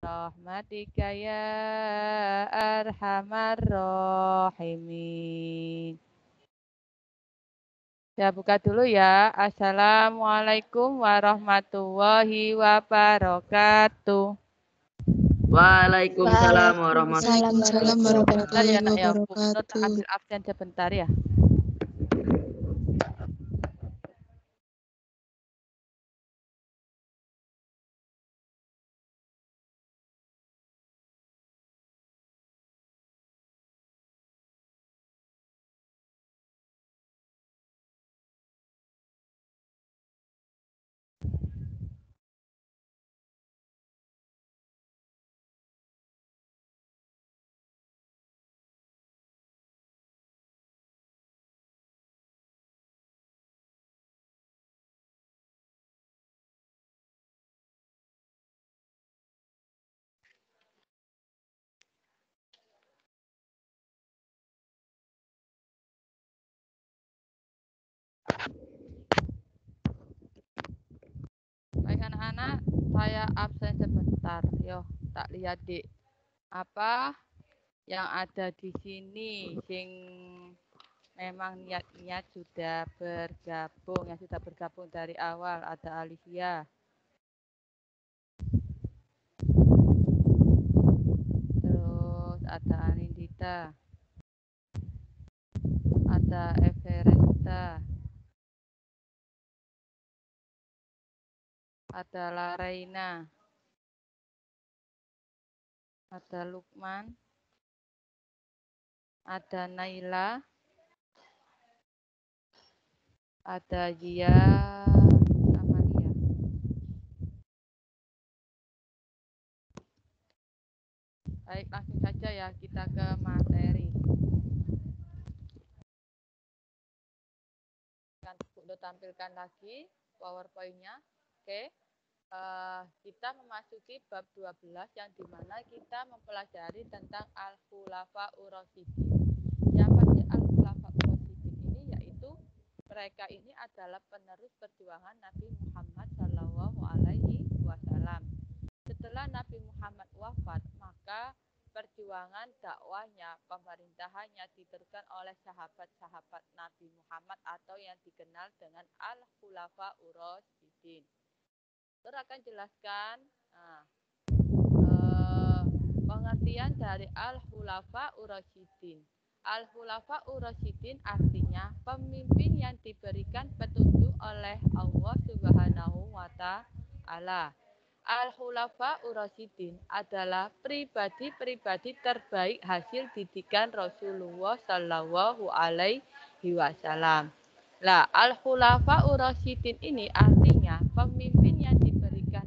Rahmatika ya arhamar rahimin. Saya buka dulu ya. Assalamualaikum warahmatullahi wabarakatuh. Waalaikumsalam warahmatullahi Sebentar ya nak ya, Bu Nur wabarakatuh. ambil absen sebentar ya. Baik anak-anak, saya absen sebentar. Yo, tak lihat di apa yang ada di sini sing memang niat-niat sudah bergabung, yang sudah bergabung dari awal. Ada Alivia, terus ada Anindita, ada Everesta, ada Laraina, ada Lukman, ada Naila, ada Zia Amalia. Baik, langsung saja ya kita ke materi. Udah tampilkan lagi PowerPoint-nya. Oke. Kita memasuki bab 12 yang dimana kita mempelajari tentang Al-Khulafa Ur-Rasyidin. Siapa sih Al-Khulafa Ur-Rasyidin ini? Yaitu mereka ini adalah penerus perjuangan Nabi Muhammad Shallallahu Alaihi Wasallam. Setelah Nabi Muhammad wafat, maka perjuangan dakwahnya, pemerintahannya diteruskan oleh sahabat-sahabat Nabi Muhammad atau yang dikenal dengan Al-Khulafa Ur-Rasyidin. Saya akan jelaskan pengertian dari Al-Khulafa Ur-Rasyidin. Al-Khulafa Ur-Rasyidin artinya pemimpin yang diberikan petunjuk oleh Allah Subhanahu wa Ta'ala. Al-Khulafa Ur-Rasyidin adalah pribadi-pribadi terbaik hasil didikan Rasulullah Shallallahu Alaihi Wasallam. Nah, Al-Khulafa Ur-Rasyidin ini artinya pemimpin yang diberikan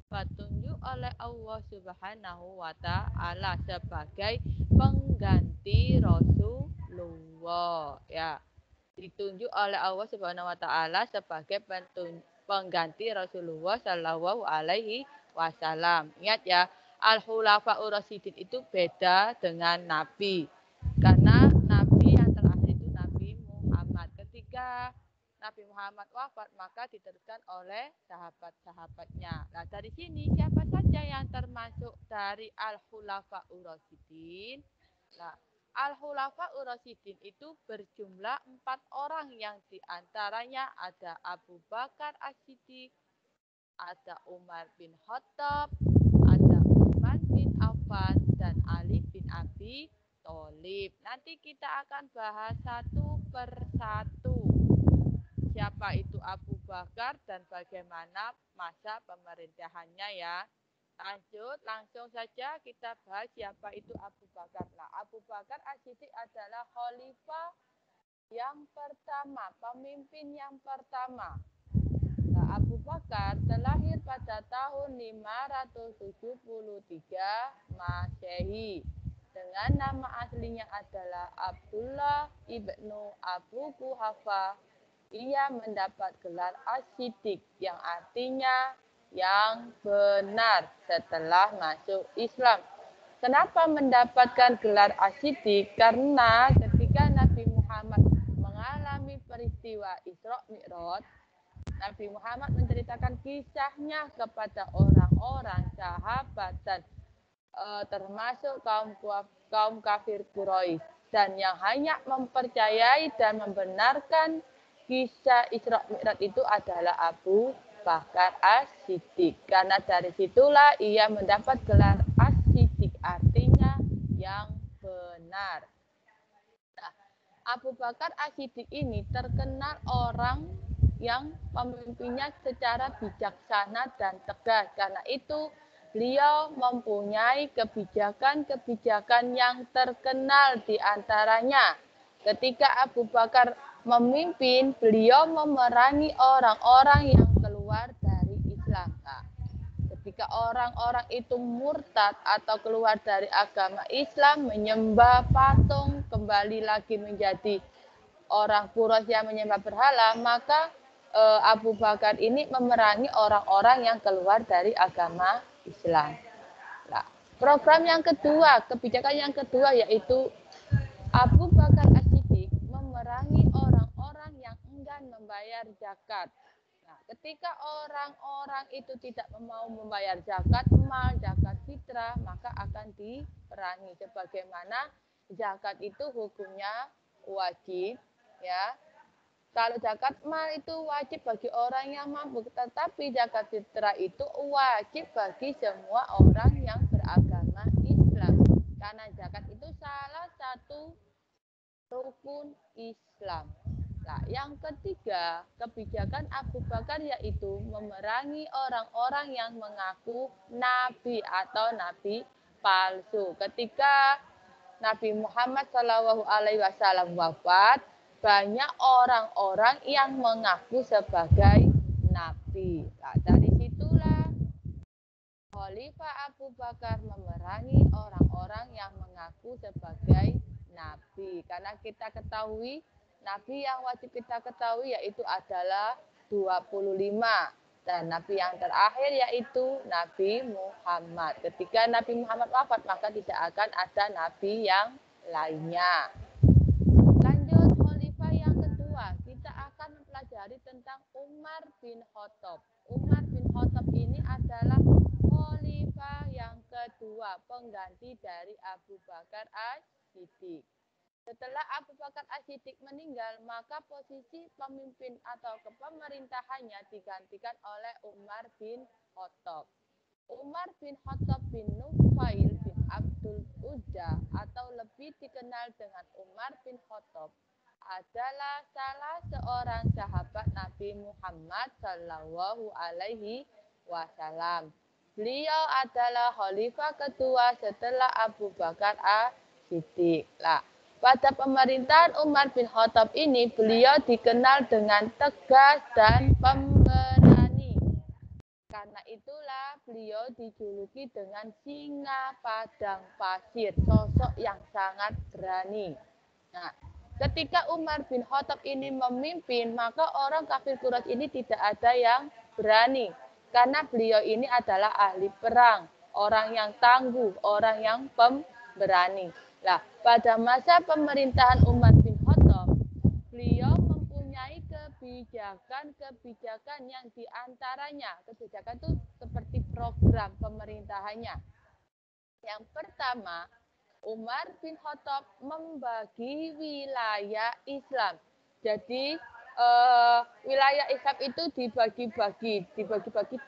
petunjuk oleh Allah Subhanahu wa Ta'ala sebagai pengganti Rasulullah, ya. Ditunjuk oleh Allah Subhanahu wa Ta'ala sebagai pengganti Rasulullah Shallallahu Alaihi Wasallam. Ingat ya, Al-Khulafa Ur-Rasyidin itu beda dengan Nabi, karena Nabi yang terakhir itu Nabi Muhammad. Ketika Nabi Muhammad wafat, maka diteruskan oleh sahabat-sahabatnya. Nah, dari sini siapa saja yang termasuk dari Al-Khulafa Ur-Rasyidin? Nah, Al-Khulafa Ur-Rasyidin itu berjumlah 4 orang yang diantaranya ada Abu Bakar As-Siddiq, ada Umar bin Khattab, ada Utsman bin Affan, dan Ali bin Abi Thalib. Nanti kita akan bahas satu persatu. Siapa itu Abu Bakar dan bagaimana masa pemerintahannya ya. Langsung saja kita bahas siapa itu Abu Bakar. Nah, Abu Bakar As-Siddiq adalah khalifah yang pertama, pemimpin yang pertama. Nah, Abu Bakar terlahir pada tahun 573 Masehi. Dengan nama aslinya adalah Abdullah ibnu Abu Quhafa. Ia mendapat gelar As-Siddiq yang artinya yang benar setelah masuk Islam. Kenapa mendapatkan gelar As-Siddiq? Karena ketika Nabi Muhammad mengalami peristiwa Isra Mi'raj, Nabi Muhammad menceritakan kisahnya kepada orang-orang sahabat dan termasuk kaum kafir Quraisy dan yang hanya mempercayai dan membenarkan kisah Isra Mi'raj itu adalah Abu Bakar As-Siddiq. Karena dari situlah ia mendapat gelar As-Siddiq, artinya yang benar. Nah, Abu Bakar As-Siddiq ini terkenal orang yang pemimpinnya secara bijaksana dan tegas. Karena itu beliau mempunyai kebijakan-kebijakan yang terkenal di antaranya. Ketika Abu Bakar memimpin, beliau memerangi orang-orang yang keluar dari Islam. Nah, ketika orang-orang itu murtad atau keluar dari agama Islam, menyembah patung, kembali lagi menjadi orang Quraisy yang menyembah berhala, maka Abu Bakar ini memerangi orang-orang yang keluar dari agama Islam. Nah, program yang kedua, kebijakan yang kedua yaitu Abu Bakar As-Siddiq memerangi orang-orang yang enggan membayar zakat. Nah, ketika orang-orang itu tidak mau membayar zakat mal, zakat fitrah, maka akan diperangi. Sebagaimana zakat itu hukumnya wajib, ya. Kalau zakat mal itu wajib bagi orang yang mampu, tetapi zakat fitrah itu wajib bagi semua orang yang beragama Islam. Karena zakat itu salah satu rukun Islam. Nah, yang ketiga, kebijakan Abu Bakar yaitu memerangi orang-orang yang mengaku nabi atau nabi palsu. Ketika Nabi Muhammad SAW wafat, banyak orang-orang yang mengaku sebagai nabi. Nah, dari situlah Khalifah Abu Bakar memerangi orang-orang yang mengaku sebagai nabi. Karena kita ketahui, nabi yang wajib kita ketahui yaitu adalah 25. Dan nabi yang terakhir yaitu Nabi Muhammad. Ketika Nabi Muhammad wafat, maka tidak akan ada nabi yang lainnya. Lanjut, khalifah yang kedua, kita akan mempelajari tentang Umar bin Khattab. Umar bin Khattab ini adalah khalifah yang kedua, pengganti dari Abu Bakar As-Siddiq. Setelah Abu Bakar As-Siddiq meninggal, maka posisi pemimpin atau kepemerintahannya digantikan oleh Umar bin Khattab. Umar bin Khattab bin Nufail bin Abdul Uzza atau lebih dikenal dengan Umar bin Khattab adalah salah seorang sahabat Nabi Muhammad Shallallahu Alaihi Wasallam. Beliau adalah khalifah kedua setelah Abu Bakar As-Siddiq. Pada pemerintahan Umar bin Khattab ini, beliau dikenal dengan tegas dan pemberani. Karena itulah beliau dijuluki dengan singa padang pasir, sosok yang sangat berani. Nah, ketika Umar bin Khattab ini memimpin, maka orang kafir Quraisy ini tidak ada yang berani. Karena beliau ini adalah ahli perang, orang yang tangguh, orang yang pemberani. Nah, pada masa pemerintahan Umar bin Khattab, beliau mempunyai kebijakan-kebijakan yang diantaranya, kebijakan itu seperti program pemerintahannya. Yang pertama, Umar bin Khattab membagi wilayah Islam. Jadi wilayah Islam itu dibagi-bagi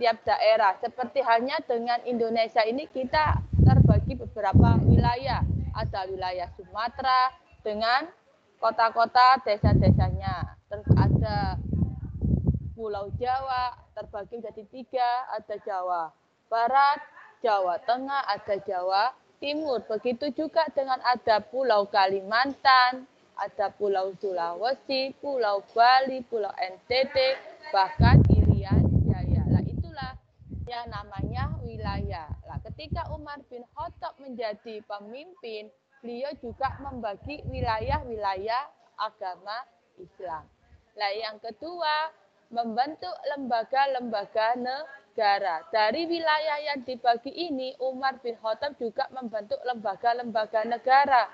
tiap daerah. Seperti halnya dengan Indonesia ini kita terbagi beberapa wilayah. Ada wilayah Sumatera dengan kota-kota, desa-desanya. Terus ada Pulau Jawa terbagi menjadi 3, ada Jawa Barat, Jawa Tengah, ada Jawa Timur. Begitu juga dengan ada Pulau Kalimantan, ada Pulau Sulawesi, Pulau Bali, Pulau NTT, bahkan Irian Jaya. Nah, itulah yang namanya wilayah. Nah, ketika Umar bin Khattab menjadi pemimpin, beliau juga membagi wilayah-wilayah agama Islam. Nah, yang kedua, membentuk lembaga-lembaga negara. Dari wilayah yang dibagi ini, Umar bin Khattab juga membentuk lembaga-lembaga negara.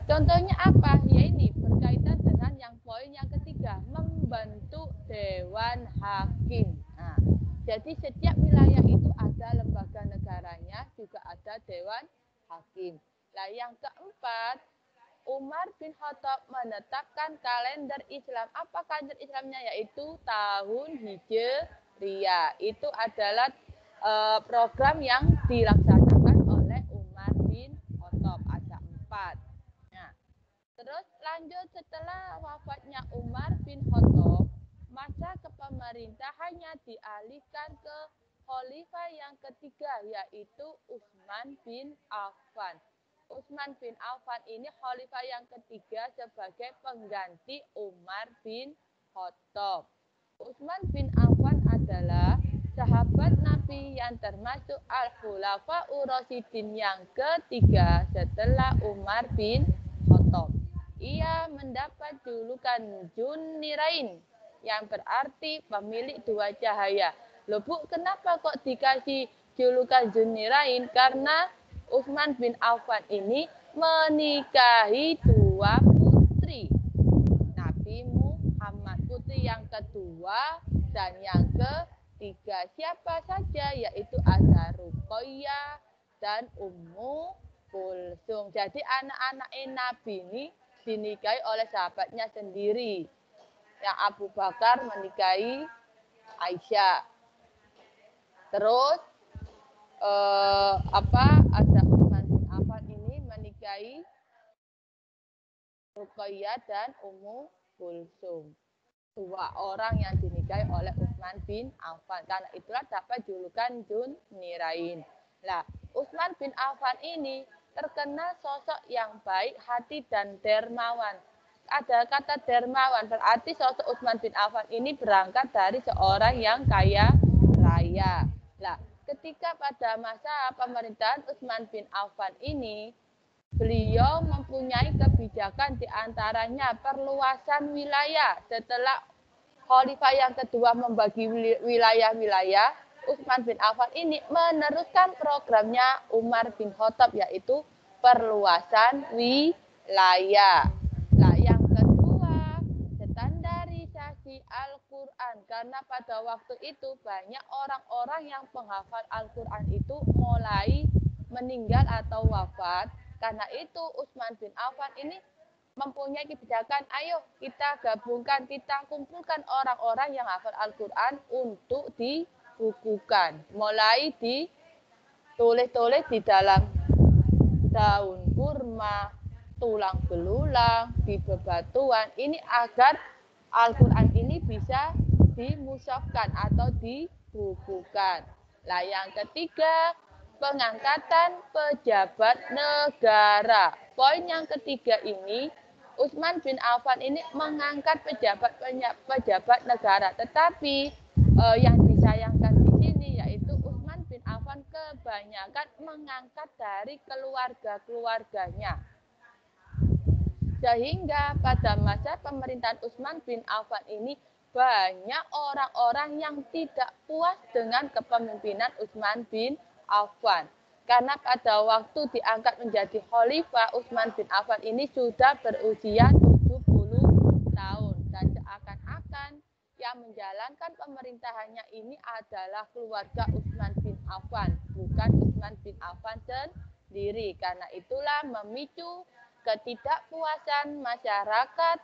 Contohnya apa? Ya ini berkaitan dengan yang poin yang ketiga, membentuk Dewan Hakim. Nah, jadi setiap wilayah itu ada lembaga negaranya, juga ada Dewan Hakim. Nah, yang keempat, Umar bin Khattab menetapkan kalender Islam. Apa kalender Islamnya? Yaitu tahun Hijriyah. Itu adalah program yang dilaksanakan oleh Umar bin Khattab. Ada 4. Nah, terus lanjut setelah wafatnya Umar bin Khattab, masa kepemerintahannya dialihkan ke khalifah yang ketiga, yaitu Utsman bin Affan. Utsman bin Affan ini khalifah yang ketiga sebagai pengganti Umar bin Khattab. Utsman bin Affan adalah sahabat Nabi yang termasuk Al-Khulafaur Rasyidin yang ketiga setelah Umar bin Khattab. Ia mendapat julukan Dzun-Nurain yang berarti pemilik dua cahaya. Loh Bu, kenapa kok dikasih julukan Dzun-Nurain? Karena Utsman bin Affan ini menikahi 2 putri Nabi Muhammad. Putri yang kedua dan yang ketiga siapa saja? Yaitu ada Ruqayyah dan Ummu Kulsum. Jadi anak-anak Nabi ini dinikahi oleh sahabatnya sendiri. Yang Abu Bakar menikahi Aisyah. Terus ada Utsman bin Affan ini menikahi Ruqayyah dan Ummu Kulsum. 2 orang yang dinikahi oleh Utsman bin Affan. Karena itulah dapat julukan Dzun-Nurain. Nah, Utsman bin Affan ini terkenal sosok yang baik hati dan dermawan. Ada kata dermawan, berarti sosok Utsman bin Affan ini berangkat dari seorang yang kaya raya. Nah, ketika pada masa pemerintahan Utsman bin Affan ini, beliau mempunyai kebijakan diantaranya perluasan wilayah. Setelah khalifah yang kedua membagi wilayah-wilayah, Utsman bin Affan ini meneruskan programnya Umar bin Khattab, yaitu perluasan wilayah. Nah, yang kedua, standarisasi Al-Quran. Karena pada waktu itu banyak orang-orang yang penghafal Al-Quran itu mulai meninggal atau wafat. Karena itu Utsman bin Affan ini mempunyai kebijakan, ayo kita gabungkan, kita kumpulkan orang-orang yang hafal Al-Quran untuk dibukukan. Mulai ditulis-tulis di dalam daun kurma, tulang belulang, di bebatuan. Ini agar Al-Quran ini bisa dimushafkan atau dibukukan. Nah, yang ketiga, pengangkatan pejabat negara. Poin yang ketiga ini, Utsman bin Affan ini mengangkat pejabat negara. Tetapi yang disayangkan di sini yaitu Utsman bin Affan kebanyakan mengangkat dari keluarga-keluarganya. Sehingga pada masa pemerintahan Utsman bin Affan ini banyak orang-orang yang tidak puas dengan kepemimpinan Utsman bin Affan. Karena pada waktu diangkat menjadi khalifah, Utsman bin Affan ini sudah berusia 70 tahun. Dan seakan-akan yang menjalankan pemerintahannya ini adalah keluarga Utsman bin Affan, bukan Utsman bin Affan sendiri. Karena itulah memicu ketidakpuasan masyarakat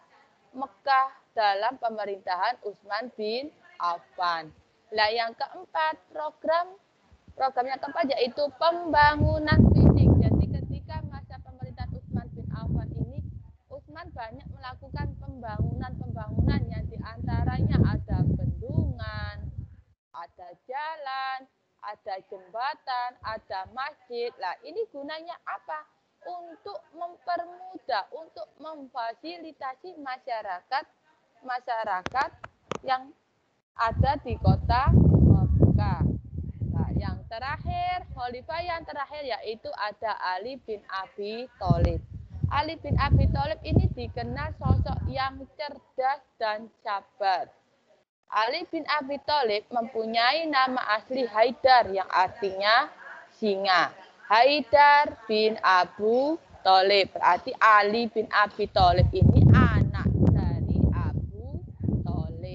Mekah dalam pemerintahan Utsman bin Affan. Nah, yang keempat, program yang keempat yaitu pembangunan fisik. Jadi ketika masa pemerintahan Utsman bin Affan ini, Utsman banyak melakukan pembangunan yang diantaranya ada bendungan, ada jalan, ada jembatan, ada masjid. Nah, ini gunanya apa? Untuk mempermudah, untuk memfasilitasi masyarakat yang ada di kota Mekah. Nah, yang terakhir, khalifah yang terakhir yaitu ada Ali bin Abi Thalib. Ali bin Abi Thalib ini dikenal sosok yang cerdas dan sabar. Ali bin Abi Thalib mempunyai nama asli Haidar yang artinya singa. Haidar bin Abu Thalib, berarti Ali bin Abi Thalib ini anak dari Abu Thalib.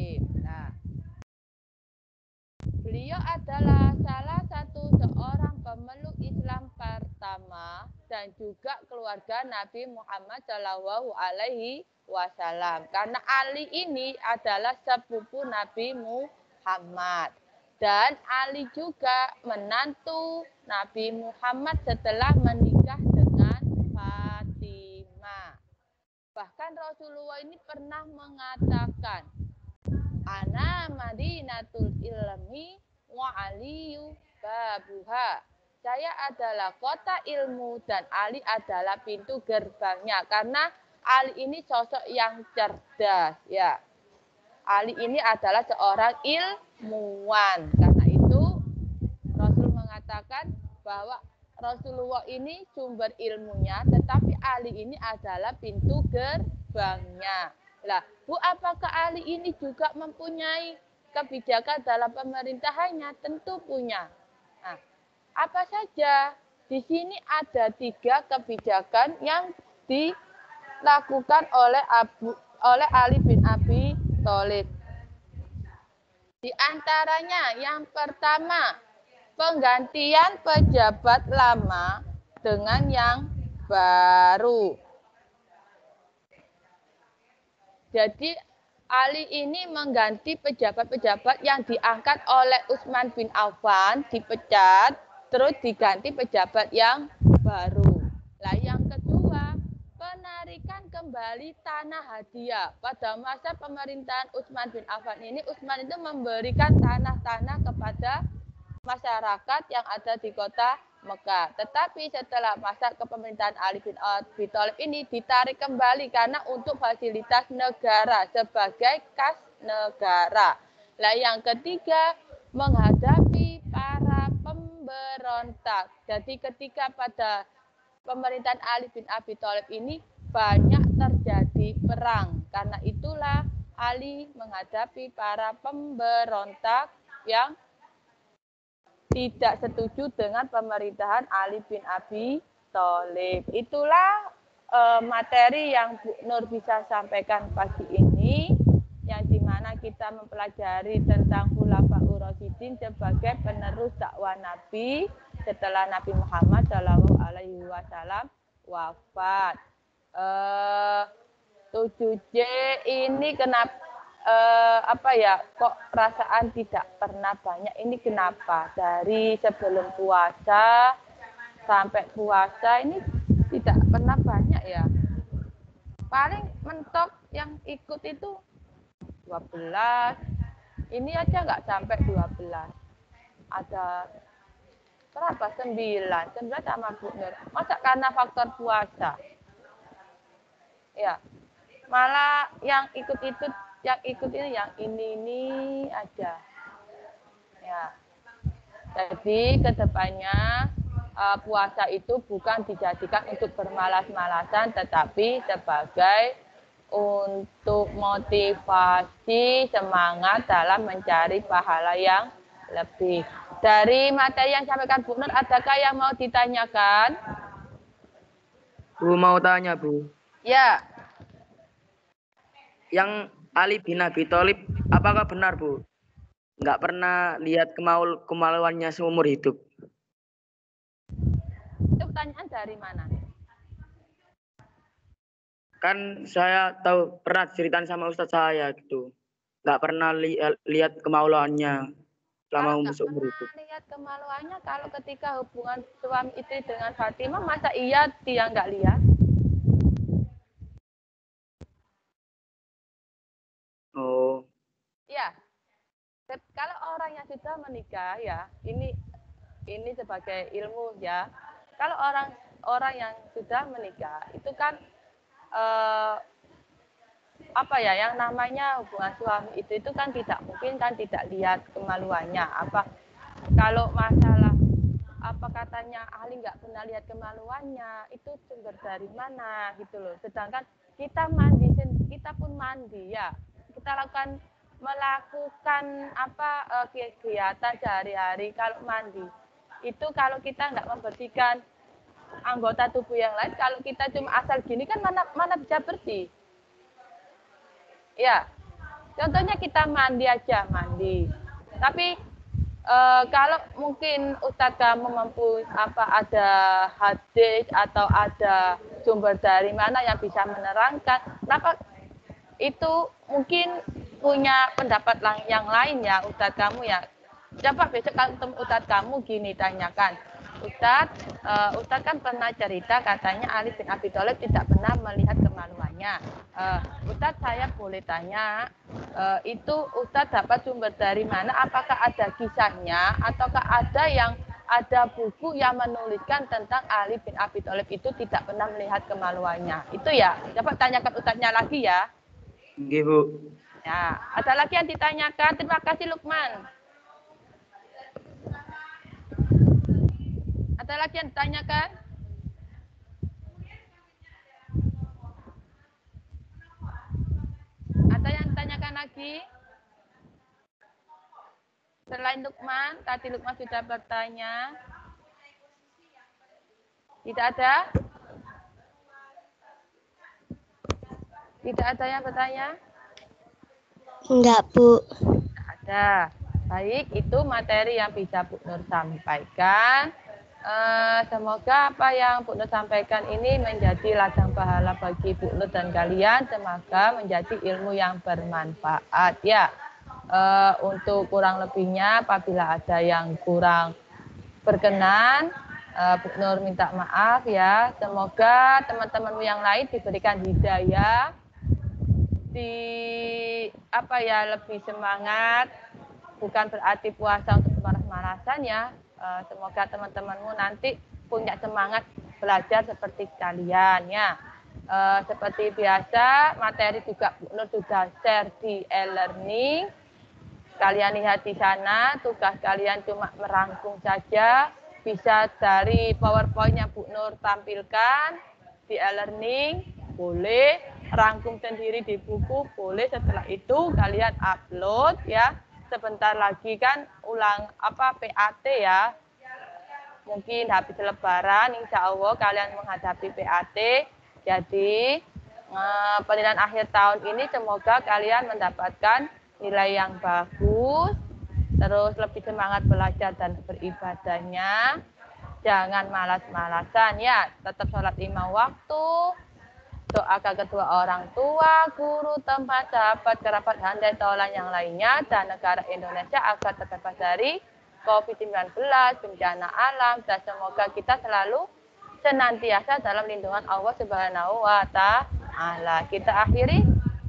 dan juga keluarga Nabi Muhammad Shallallahu Alaihi Wasallam. Karena Ali ini adalah sepupu Nabi Muhammad. Dan Ali juga menantu Nabi Muhammad setelah menikah dengan Fatimah. Bahkan Rasulullah ini pernah mengatakan, Ana Madinatul Ilmi wa Aliyu babuha. Saya adalah kota ilmu dan Ali adalah pintu gerbangnya. Karena Ali ini sosok yang cerdas, ya. Ali ini adalah seorang ilmuwan. Karena itu Rasul mengatakan bahwa Rasulullah ini sumber ilmunya, tetapi Ali ini adalah pintu gerbangnya. Lah, Bu, apakah Ali ini juga mempunyai kebijakan dalam pemerintahannya? Tentu punya. Nah, apa saja? Di sini ada 3 kebijakan yang dilakukan oleh Ali bin Abi Thalib. Di antaranya yang pertama, penggantian pejabat lama dengan yang baru. Jadi Ali ini mengganti pejabat-pejabat yang diangkat oleh Utsman bin Affan, dipecat, terus diganti pejabat yang baru. Nah, yang kedua, penarikan kembali tanah hadiah. Pada masa pemerintahan Utsman bin Affan ini, Utsman itu memberikan tanah-tanah kepada masyarakat yang ada di kota Mekah. Tetapi setelah masa kepemerintahan Ali bin Abi Thalib ini ditarik kembali karena untuk fasilitas negara sebagai kas negara. Nah, yang ketiga, menghadapi para pemberontak. Jadi ketika pada pemerintahan Ali bin Abi Thalib ini banyak terjadi perang. Karena itulah Ali menghadapi para pemberontak yang tidak setuju dengan pemerintahan Ali bin Abi Thalib. Itulah materi yang Bu Nur bisa sampaikan pagi ini, yang dimana kita mempelajari tentang Khulafaur Rasyidin sebagai penerus dakwah Nabi setelah Nabi Muhammad Shallallahu Alaihi Wasallam wafat. 7J ini kenapa kok perasaan tidak pernah banyak, ini kenapa? Dari sebelum puasa sampai puasa ini tidak pernah banyak ya. Paling mentok yang ikut itu 12. Ini aja nggak sampai 12. Ada berapa? 9 sama Bu Nur. Masa karena faktor puasa? Ya. Malah yang ikut ini yang ini aja. Ya. Jadi kedepannya puasa itu bukan dijadikan untuk bermalas-malasan, tetapi sebagai untuk motivasi semangat dalam mencari pahala yang lebih. Dari materi yang disampaikan Bu Nur, adakah yang mau ditanyakan? Bu, mau tanya, Bu. Ya. Yang Ali bin Abi Thalib, apakah benar, Bu? Nggak pernah lihat kemaluannya seumur hidup. Itu pertanyaan dari mana? Kan saya tahu pernah ceritain sama Ustadz saya gitu. Nggak pernah lihat kemaluannya selama seumur hidup. Lihat kemaluannya kalau ketika hubungan suami istri dengan Fatimah, masa iya dia nggak lihat? Oh. Ya. Kalau orang yang sudah menikah ya, ini sebagai ilmu ya. Kalau orang yang sudah menikah itu kan yang namanya hubungan suami itu kan tidak mungkin kan tidak lihat kemaluannya. Kalau masalah katanya ahli nggak pernah lihat kemaluannya, itu sumber dari mana gitu loh. Sedangkan kita pun mandi ya, kita melakukan kegiatan sehari-hari. Kalau mandi itu kalau kita nggak membersihkan anggota tubuh yang lain, kalau kita cuma asal gini kan mana bisa bersih ya. Contohnya kita mandi, tapi Kalau mungkin Ustadz kamu mampu ada hadis atau ada sumber dari mana yang bisa menerangkan, maka itu mungkin punya pendapat yang lain ya Ustadz kamu ya. Coba besok kalau ketemu Ustadz kamu gini tanyakan, Ustadz kan pernah cerita katanya Ali bin Abi Thalib tidak pernah melihat kemaluannya. Ustadz saya boleh tanya, itu Ustadz dapat sumber dari mana? Apakah ada kisahnya ataukah ada buku yang menuliskan tentang Ali bin Abi Thalib itu tidak pernah melihat kemaluannya? Itu ya. Coba tanyakan Ustadznya lagi ya. Nggih, Bu. Ya, ada lagi yang ditanyakan. Terima kasih Lukman. Ada lagi yang ditanyakan? Ada yang ditanyakan lagi? Selain Lukman, tadi Lukman sudah bertanya. Tidak ada? Tidak ada yang bertanya? Enggak, Bu. Tidak ada. Baik, itu materi yang bisa Bu Nur sampaikan. Semoga apa yang Bu Nur sampaikan ini menjadi ladang pahala bagi Bu Nur dan kalian. Semoga menjadi ilmu yang bermanfaat ya. Untuk kurang lebihnya apabila ada yang kurang berkenan, Bu Nur minta maaf ya. Semoga teman-teman yang lain diberikan hidayah, lebih semangat. Bukan berarti puasa untuk malas-malasan ya. Semoga teman-temanmu nanti punya semangat belajar seperti kalian ya. Seperti biasa, materi juga Bu Nur sudah share di e-learning. Kalian lihat di sana, tugas kalian cuma merangkum saja. Bisa dari PowerPoint yang Bu Nur tampilkan di e-learning, boleh. Rangkum sendiri di buku, boleh. Setelah itu kalian upload ya. Sebentar lagi kan ulang PAT ya. Mungkin habis lebaran, insya Allah kalian menghadapi PAT. Jadi penilaian akhir tahun ini semoga kalian mendapatkan nilai yang bagus, terus lebih semangat belajar dan beribadahnya. Jangan malas-malasan ya, tetap sholat 5 waktu, doakan kedua orang tua, guru, tempat, sahabat, kerabat, handai, taulan yang lainnya, dan negara Indonesia agar terbebas dari COVID-19, bencana alam, dan semoga kita selalu senantiasa dalam lindungan Allah Subhanahu wa Ta'ala. Kita akhiri,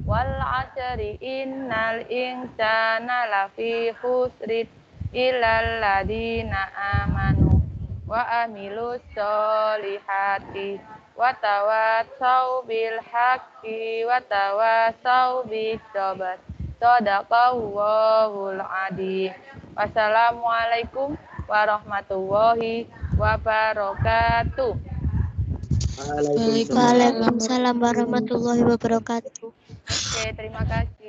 wal asri innal insana lafi khusrin illal ladzina amanu wa amilus solihati watawasau bil haqqi watawasau bis sabr. Shadaqallahul adzim. Wassalamualaikum warahmatullahi wabarakatuh. Waalaikumsalam warahmatullahi wabarakatuh. Oke, terima kasih.